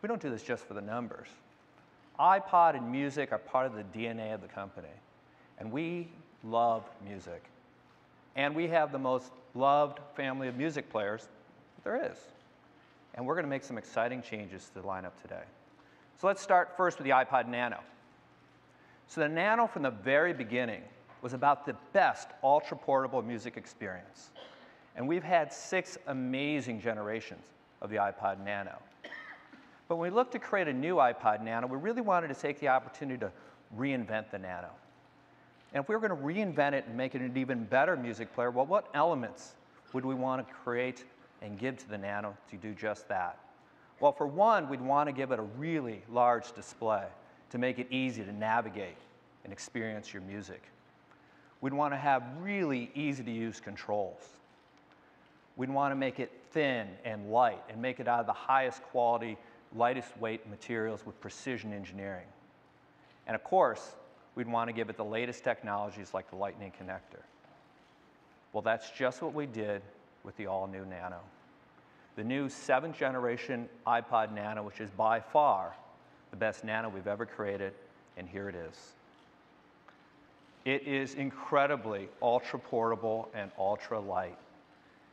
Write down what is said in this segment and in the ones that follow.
we don't do this just for the numbers. iPod and music are part of the DNA of the company. And we love music. And we have the most loved family of music players there is. And we're going to make some exciting changes to the lineup today. So let's start first with the iPod Nano. So the Nano from the very beginning was about the best ultra-portable music experience. And we've had 6 amazing generations of the iPod Nano. But when we looked to create a new iPod Nano, we really wanted to take the opportunity to reinvent the Nano. And if we were going to reinvent it and make it an even better music player, well, what elements would we want to create and give to the Nano to do just that? Well, for one, we'd want to give it a really large display to make it easy to navigate and experience your music. We'd want to have really easy-to-use controls. We'd want to make it thin and light and make it out of the highest quality, lightest weight materials with precision engineering. And of course, we'd want to give it the latest technologies like the Lightning connector. Well, that's just what we did with the all-new Nano. The new 7th generation iPod Nano, which is by far the best Nano we've ever created, and here it is. It is incredibly ultra-portable and ultra-light.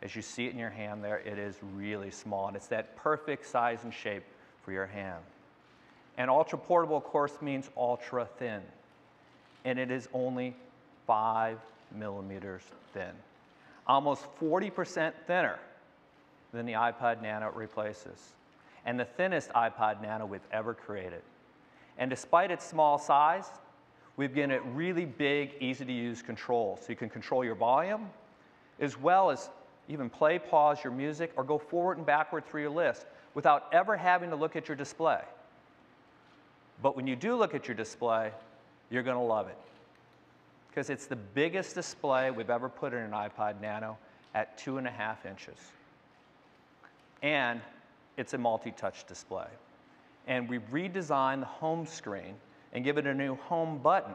As you see it in your hand there, it is really small, and it's that perfect size and shape for your hand. And ultra-portable, of course, means ultra-thin, and it is only 5 millimeters thin, almost 40% thinner than the iPod Nano it replaces, and the thinnest iPod Nano we've ever created. And despite its small size, we've given it really big, easy-to-use controls. So you can control your volume, as well as even play, pause your music, or go forward and backward through your list without ever having to look at your display. But when you do look at your display, you're going to love it, because it's the biggest display we've ever put in an iPod Nano at 2.5 inches. And it's a multi-touch display. And we've redesigned the home screen and given it a new home button.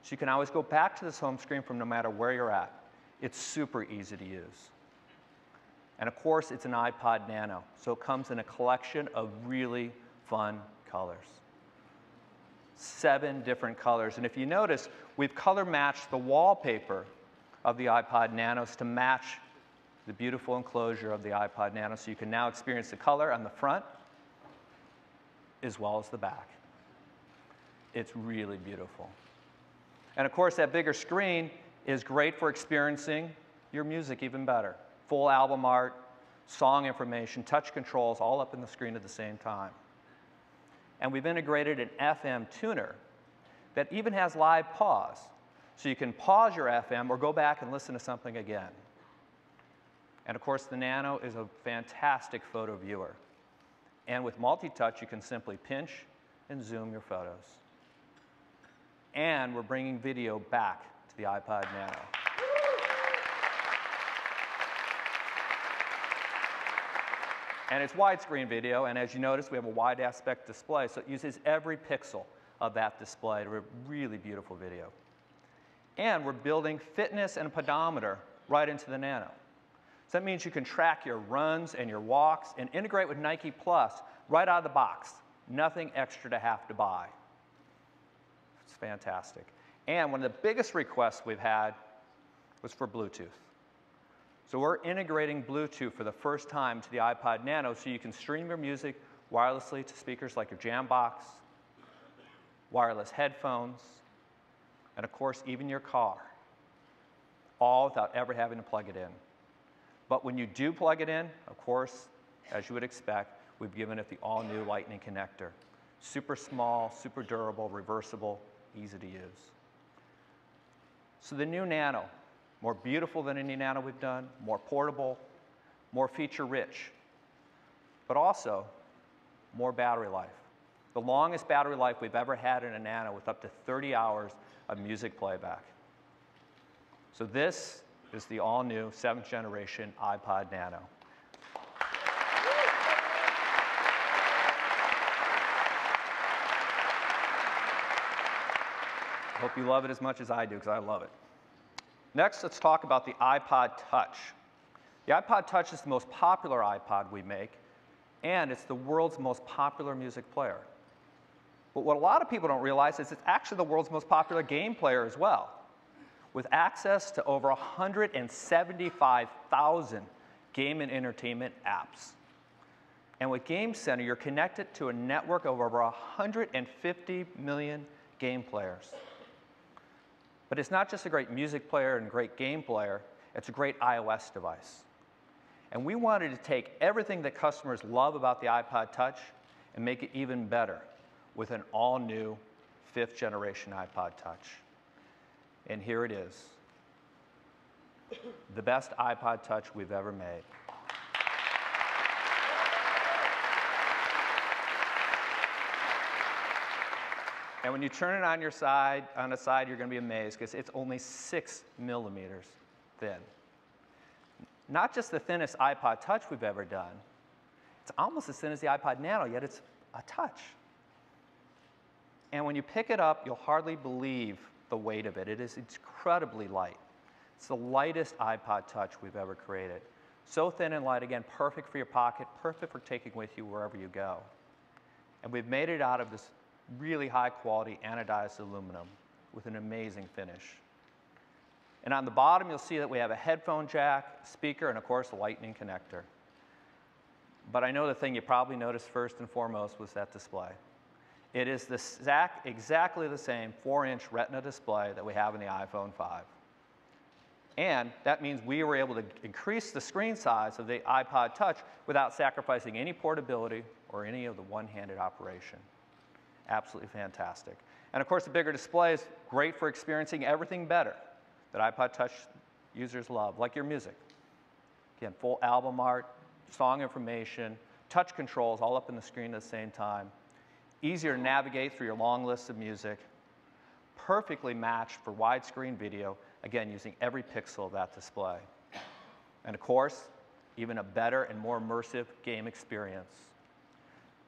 So you can always go back to this home screen from no matter where you're at. It's super easy to use. And of course, it's an iPod Nano, so it comes in a collection of really fun colors. 7 different colors. And if you notice, we've color matched the wallpaper of the iPod Nanos to match the beautiful enclosure of the iPod Nano, so you can now experience the color on the front as well as the back. It's really beautiful. And of course, that bigger screen is great for experiencing your music even better. Full album art, song information, touch controls, all up in the screen at the same time. And we've integrated an FM tuner that even has live pause. So you can pause your FM or go back and listen to something again. And of course, the Nano is a fantastic photo viewer. And with multi-touch, you can simply pinch and zoom your photos. And we're bringing video back to the iPod Nano. And it's widescreen video, and as you notice, we have a wide aspect display, so it uses every pixel of that display to a really beautiful video. And we're building fitness and pedometer right into the Nano. So that means you can track your runs and your walks and integrate with Nike Plus right out of the box. Nothing extra to have to buy. It's fantastic. And one of the biggest requests we've had was for Bluetooth. So we're integrating Bluetooth for the first time to the iPod Nano so you can stream your music wirelessly to speakers like your Jambox, wireless headphones, and of course, even your car, all without ever having to plug it in. But when you do plug it in, of course, as you would expect, we've given it the all-new Lightning connector. Super small, super durable, reversible, easy to use. So the new Nano, more beautiful than any Nano we've done, more portable, more feature-rich, but also more battery life. The longest battery life we've ever had in a Nano with up to 30 hours of music playback. So this is the all-new 7th generation iPod Nano. I hope you love it as much as I do, because I love it. Next, let's talk about the iPod Touch. The iPod Touch is the most popular iPod we make, and it's the world's most popular music player. But what a lot of people don't realize is it's actually the world's most popular game player as well, with access to over 175,000 game and entertainment apps. And with Game Center, you're connected to a network of over 150 million game players. But it's not just a great music player and a great game player, it's a great iOS device. And we wanted to take everything that customers love about the iPod Touch and make it even better with an all-new 5th generation iPod Touch. And here it is, the best iPod Touch we've ever made. And when you turn it on the side, you're going to be amazed because it's only 6 millimeters thin. Not just the thinnest iPod Touch we've ever done, it's almost as thin as the iPod Nano, yet it's a touch. And when you pick it up, you'll hardly believe the weight of it. It is incredibly light. It's the lightest iPod Touch we've ever created. So thin and light, again, perfect for your pocket, perfect for taking with you wherever you go. And we've made it out of this really high quality anodized aluminum with an amazing finish. And on the bottom, you'll see that we have a headphone jack, speaker, and of course, a lightning connector. But I know the thing you probably noticed first and foremost was that display. It is exactly the same 4-inch Retina display that we have in the iPhone 5. And that means we were able to increase the screen size of the iPod Touch without sacrificing any portability or any of the one-handed operation. Absolutely fantastic. And of course, the bigger display is great for experiencing everything better that iPod Touch users love, like your music. Again, full album art, song information, touch controls all up in the screen at the same time. Easier to navigate through your long list of music. Perfectly matched for widescreen video, again, using every pixel of that display. And of course, even a better and more immersive game experience.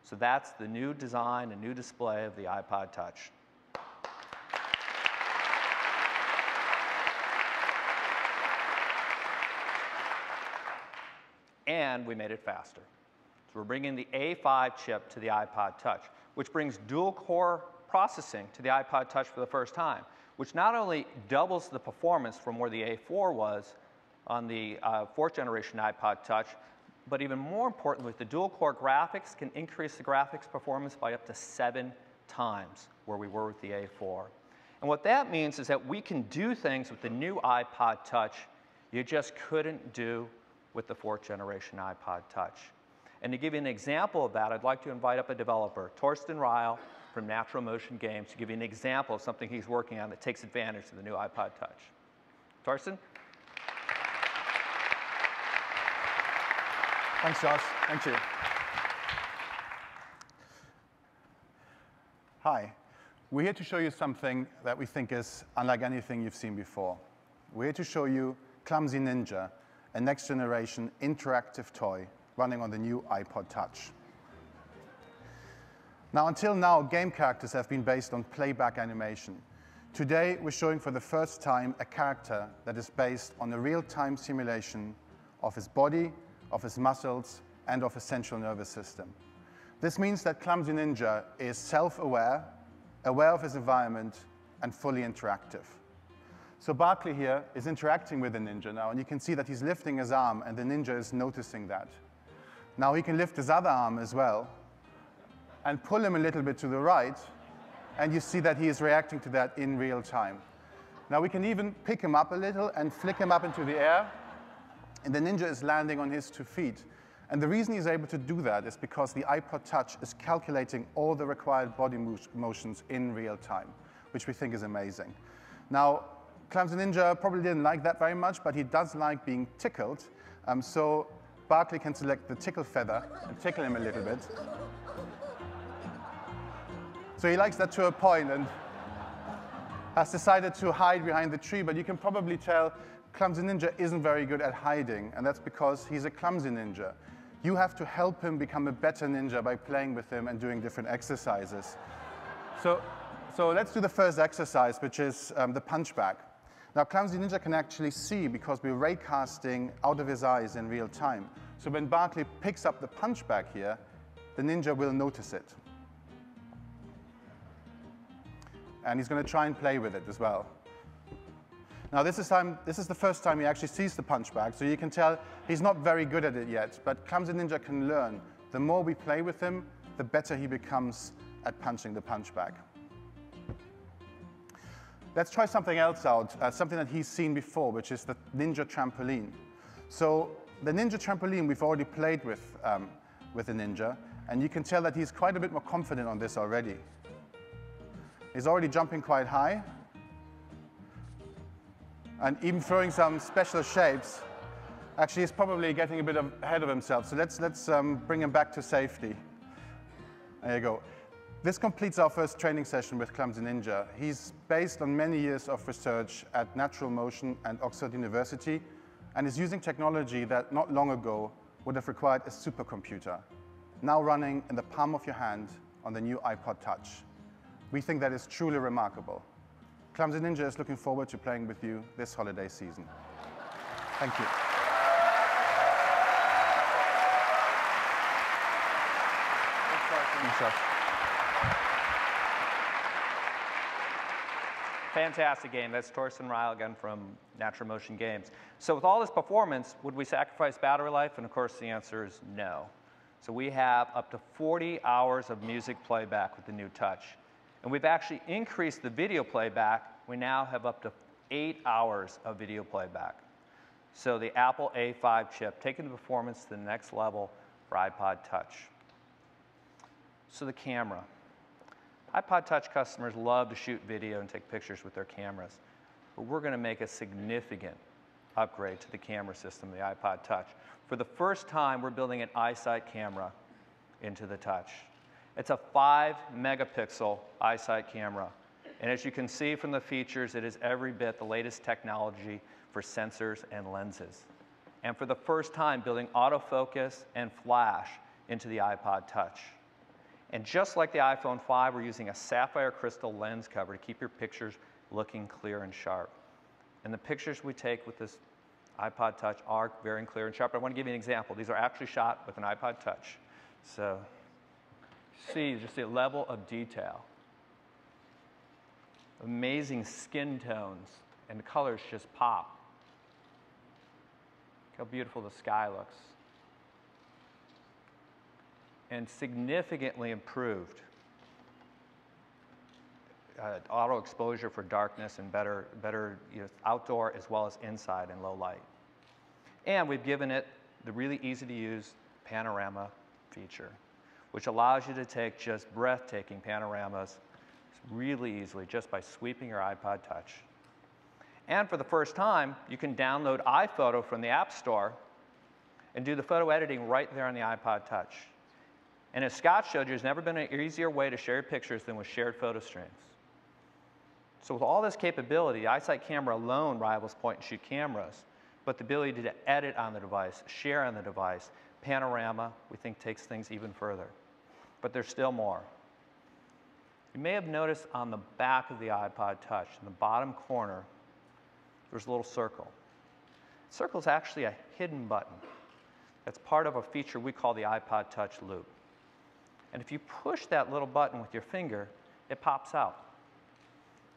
So that's the new design and new display of the iPod Touch. And we made it faster. So we're bringing the A5 chip to the iPod Touch, which brings dual-core processing to the iPod Touch for the first time, which not only doubles the performance from where the A4 was on the 4th generation iPod Touch, but even more importantly, with the dual-core graphics, can increase the graphics performance by up to 7 times where we were with the A4. And what that means is that we can do things with the new iPod Touch you just couldn't do with the 4th generation iPod Touch. And to give you an example of that, I'd like to invite up a developer, Torsten Ryle from Natural Motion Games, to give you an example of something he's working on that takes advantage of the new iPod Touch. Torsten? Thanks, Josh. Thank you. Hi. We're here to show you something that we think is unlike anything you've seen before. We're here to show you Clumsy Ninja, a next-generation interactive toy running on the new iPod Touch. Now, until now, game characters have been based on playback animation. Today, we're showing for the first time a character that is based on a real-time simulation of his body, of his muscles, and of his central nervous system. This means that Clumsy Ninja is self-aware, aware of his environment, and fully interactive. So Barkley here is interacting with the ninja now, and you can see that he's lifting his arm, and the ninja is noticing that. Now he can lift his other arm as well, and pull him a little bit to the right, and you see that he is reacting to that in real time. Now we can even pick him up a little and flick him up into the air, and the ninja is landing on his 2 feet. And the reason he's able to do that is because the iPod Touch is calculating all the required body motions in real time, which we think is amazing. Now, Clumsy Ninja probably didn't like that very much, but he does like being tickled. So Barkley can select the tickle feather and tickle him a little bit. So he likes that to a point and has decided to hide behind the tree, but you can probably tell Clumsy Ninja isn't very good at hiding, and that's because he's a clumsy ninja. You have to help him become a better ninja by playing with him and doing different exercises. So let's do the first exercise, which is the punchback. Now, Clumsy Ninja can actually see because we're raycasting out of his eyes in real time. So when Barkley picks up the punchback here, the Ninja will notice it. And he's going to try and play with it as well. Now this is the first time he actually sees the punch bag, so you can tell he's not very good at it yet, but Clumsy Ninja can learn. The more we play with him, the better he becomes at punching the punch bag. Let's try something else out, something that he's seen before, which is the Ninja trampoline. So the Ninja trampoline we've already played with the Ninja, and you can tell that he's quite a bit more confident on this already. He's already jumping quite high, and even throwing some special shapes. Actually, he's probably getting a bit ahead of himself, so let's bring him back to safety. There you go. This completes our first training session with Clumsy Ninja. He's based on many years of research at Natural Motion and Oxford University, and is using technology that not long ago would have required a supercomputer, now running in the palm of your hand on the new iPod Touch. We think that is truly remarkable. Clumsy Ninja is looking forward to playing with you this holiday season. Thank you. Fantastic game. That's Torsten Ryle again from Natural Motion Games. So with all this performance, would we sacrifice battery life? And of course the answer is no. So we have up to 40 hours of music playback with the new Touch. And we've actually increased the video playback. We now have up to 8 hours of video playback. So the Apple A5 chip, taking the performance to the next level for iPod Touch. So the camera. iPod Touch customers love to shoot video and take pictures with their cameras. But we're going to make a significant upgrade to the camera system, the iPod Touch. For the first time, we're building an iSight camera into the Touch. It's a 5-megapixel iSight camera. And as you can see from the features, it is every bit the latest technology for sensors and lenses. And for the first time, building autofocus and flash into the iPod Touch. And just like the iPhone 5, we're using a sapphire crystal lens cover to keep your pictures looking clear and sharp. And the pictures we take with this iPod Touch are very clear and sharp. I want to give you an example. These are actually shot with an iPod Touch. So see just the level of detail. Amazing skin tones, and the colors just pop. Look how beautiful the sky looks. And significantly improved auto exposure for darkness and better outdoor as well as inside in low light. And we've given it the really easy to use panorama feature, which allows you to take just breathtaking panoramas really easily just by sweeping your iPod Touch. And for the first time, you can download iPhoto from the App Store and do the photo editing right there on the iPod Touch. And as Scott showed you, there's never been an easier way to share pictures than with shared photo streams. So with all this capability, the iSight camera alone rivals point-and-shoot cameras, but the ability to edit on the device, share on the device, panorama, we think takes things even further. But there's still more. You may have noticed on the back of the iPod Touch, in the bottom corner, there's a little circle. The circle is actually a hidden button. That's part of a feature we call the iPod Touch Loop. And if you push that little button with your finger, it pops out.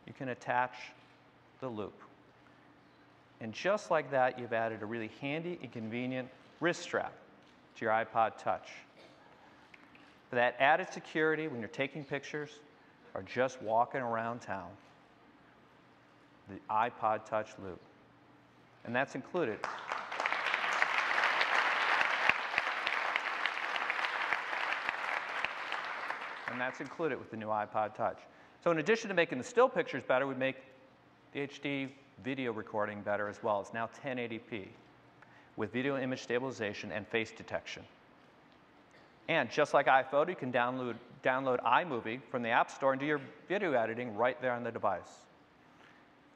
You can attach the loop. And just like that, you've added a really handy and convenient wrist strap to your iPod Touch. For that added security when you're taking pictures or just walking around town, the iPod Touch Loop. And that's included. And that's included with the new iPod Touch. So in addition to making the still pictures better, we make the HD video recording better as well. It's now 1080p with video image stabilization and face detection. And just like iPhoto, you can download iMovie from the App Store and do your video editing right there on the device.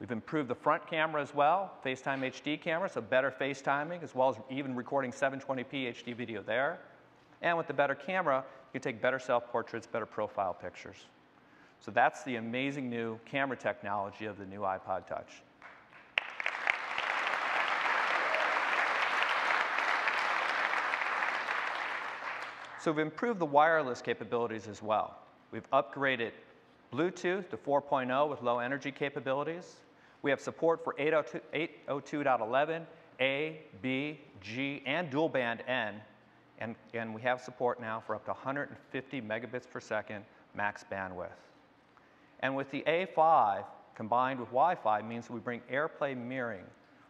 We've improved the front camera as well, FaceTime HD camera, so better FaceTiming, as well as even recording 720p HD video there. And with the better camera, you can take better self-portraits, better profile pictures. So that's the amazing new camera technology of the new iPod Touch. So we've improved the wireless capabilities as well. We've upgraded Bluetooth to 4.0 with low energy capabilities. We have support for 802.11, A, B, G, and dual band N. And we have support now for up to 150 megabits per second max bandwidth. And with the A5 combined with Wi-Fi means we bring AirPlay mirroring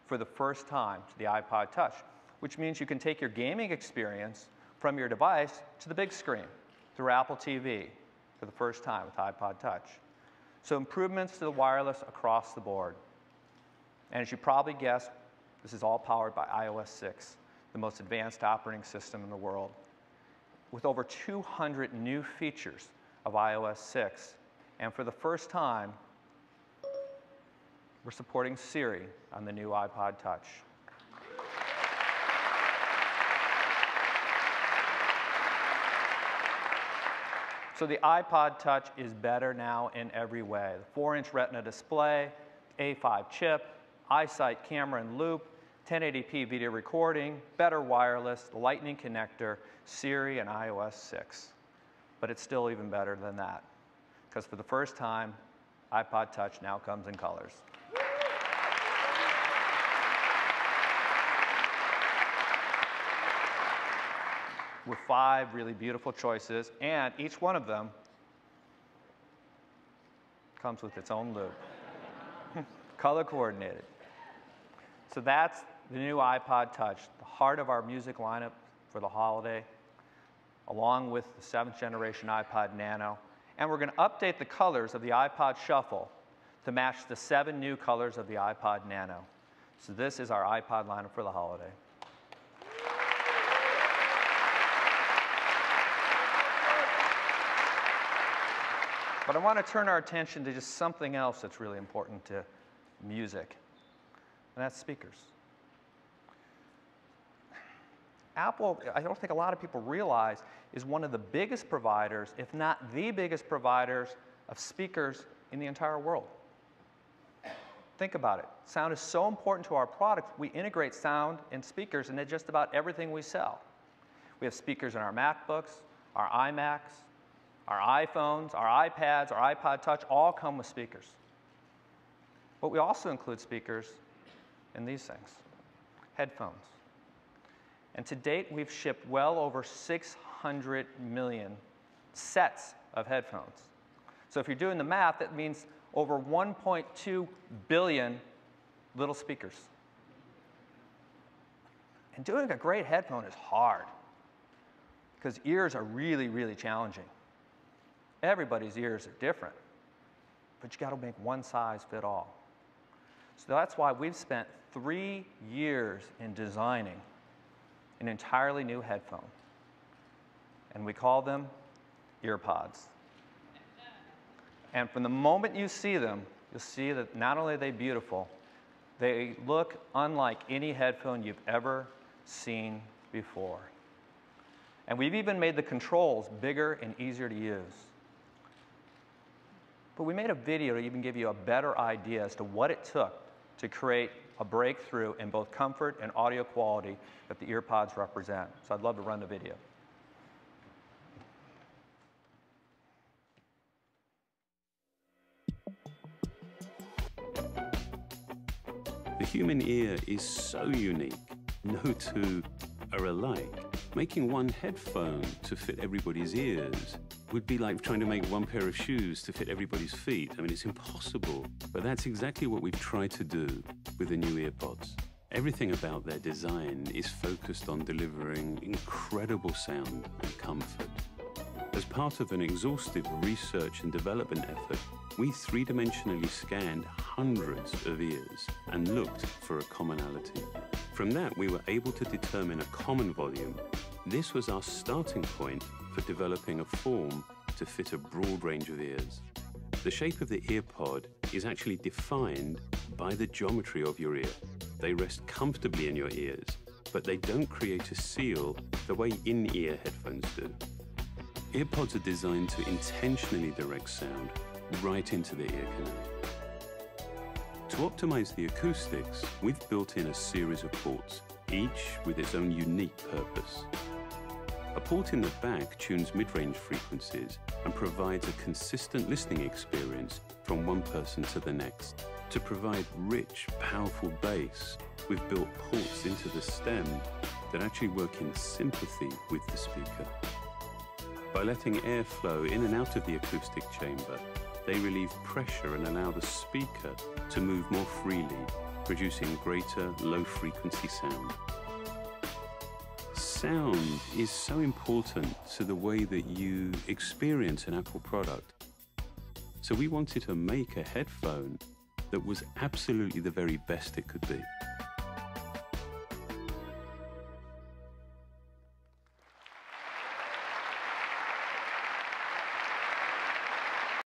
for the first time to the iPod Touch, which means you can take your gaming experience from your device to the big screen through Apple TV for the first time with iPod Touch. So improvements to the wireless across the board. And as you probably guessed, this is all powered by iOS 6, the most advanced operating system in the world, with over 200 new features of iOS 6. And for the first time, we're supporting Siri on the new iPod Touch. So the iPod Touch is better now in every way. The 4-inch Retina display, A5 chip, iSight camera and loop, 1080p video recording, better wireless, Lightning connector, Siri, and iOS 6. But it's still even better than that, because for the first time, iPod Touch now comes in colors. With 5 really beautiful choices, and each one of them comes with its own loop, color coordinated. So that's the new iPod Touch, the heart of our music lineup for the holiday, along with the 7th generation iPod Nano. And we're going to update the colors of the iPod Shuffle to match the 7 new colors of the iPod Nano. So this is our iPod lineup for the holiday. But I want to turn our attention to just something else that's really important to music, and that's speakers. Apple, I don't think a lot of people realize, is one of the biggest providers, if not the biggest providers, of speakers in the entire world. Think about it. Sound is so important to our products, we integrate sound and speakers into just about everything we sell. We have speakers in our MacBooks, our iMacs, our iPhones, our iPads, our iPod Touch, all come with speakers. But we also include speakers in these things, headphones. And to date, we've shipped well over 600 million sets of headphones. So if you're doing the math, that means over 1.2 billion little speakers. And doing a great headphone is hard, because ears are really, really challenging. Everybody's ears are different, but you got to make one size fit all. So that's why we've spent 3 years in designing an entirely new headphone, and we call them EarPods. And from the moment you see them, you'll see that not only are they beautiful, they look unlike any headphone you've ever seen before. And we've even made the controls bigger and easier to use. But we made a video to even give you a better idea as to what it took to create a breakthrough in both comfort and audio quality that the EarPods represent. So I'd love to run the video. The human ear is so unique. No two are alike. Making one headphone to fit everybody's ears would be like trying to make one pair of shoes to fit everybody's feet. I mean, it's impossible. But that's exactly what we've tried to do with the new EarPods. Everything about their design is focused on delivering incredible sound and comfort. As part of an exhaustive research and development effort, we three-dimensionally scanned hundreds of ears and looked for a commonality. From that, we were able to determine a common volume. This was our starting point for developing a form to fit a broad range of ears. The shape of the EarPod is actually defined by the geometry of your ear. They rest comfortably in your ears, but they don't create a seal the way in-ear headphones do. EarPods are designed to intentionally direct sound right into the ear canal. To optimize the acoustics, we've built in a series of ports, each with its own unique purpose. A port in the back tunes mid-range frequencies and provides a consistent listening experience from one person to the next. To provide rich, powerful bass, we've built ports into the stem that actually work in sympathy with the speaker. By letting air flow in and out of the acoustic chamber, they relieve pressure and allow the speaker to move more freely, producing greater low-frequency sound. Sound is so important to the way that you experience an Apple product. So we wanted to make a headphone that was absolutely the very best it could be.